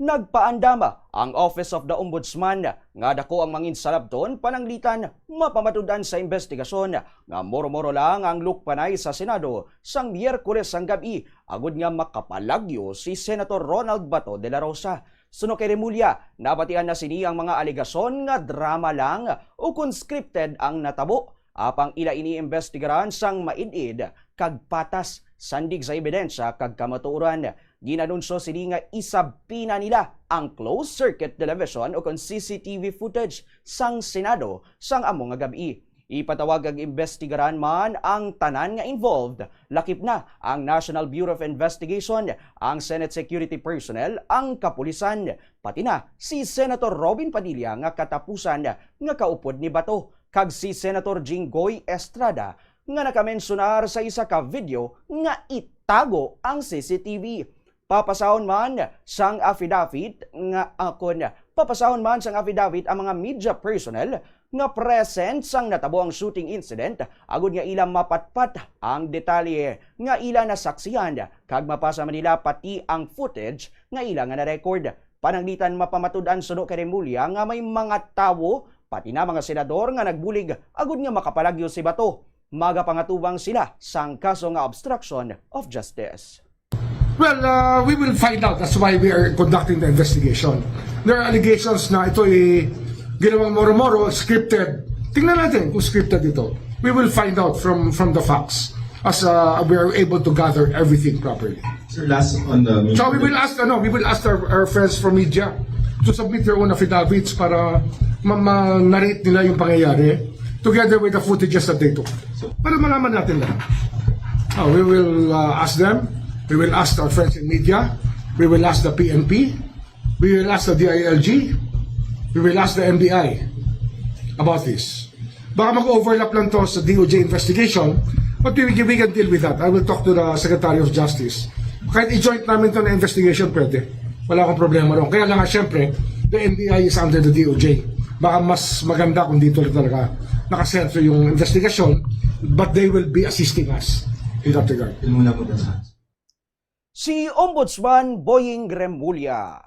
Nagpaandama ang Office of the Ombudsman nga dako ang manginsalabton pananglitan mapamatudan sa investigasyon nga moro-moro lang ang lukpanay sa Senado sang Miyerkules ang gabi agud nga makapalagyo si Senator Ronald Bato de la Rosa. Suno kay Remulla, nabatian na sini ang mga alegasyon nga drama lang o conscripted ang natabo apang ila iniimbestigaran sang maid-id kag patas sandig sa ebidensya kag kamatuoran. Ginanunso sini nga isabpina nila ang closed circuit television o kon CCTV footage sang Senado sang among nga gabi. Ipatawag ang investigaran man ang tanan nga involved. Lakip na ang National Bureau of Investigation, ang Senate Security Personnel, ang kapulisan, pati na si Senator Robin Padilla nga katapusan nga kaupod ni Bato, kag si Senator Jinggoy Estrada nga nakamensunar sa isa ka video nga itago ang CCTV. Papasahon man sang affidavit ang mga media personnel nga present sang natabo ang shooting incident agud nga ilang mapatpat ang detalye nga ila nasaksihan kag mapasa man nila pati ang footage nga ila nga na-record. Pananglitan mapamatud-an suno kay Remulla nga may mga tawo pati na mga senador nga nagbulig agud nga makapalagyo si Bato. Magapangatubang sila sang kaso nga obstruction of justice. Well, we will find out. That's why we are conducting the investigation. There are allegations na ito ay ginawang moro-moro, scripted. Tingnan natin kung scripted ito. We will find out from the facts as we are able to gather everything properly. Sir, last on the... So we will ask our friends from media to submit their own affidavits para ma-narrate nila yung pangyayari together with the footages that they took. Para malaman natin lahat. We will ask them. We will ask our friends in media. We will ask the PNP. We will ask the DILG. We will ask the NBI about this. Baka mag-overlap lang to sa DOJ investigation, but we can deal with that. I will talk to the Secretary of Justice. Kahit i-joint namin to na investigation, pwede. Wala akong problema ron. Kaya lang nga, syempre, the NBI is under the DOJ. Baka mas maganda kung dito talaga nakasentro yung investigation, but they will be assisting us in that regard. Si Ombudsman Boying Remulla.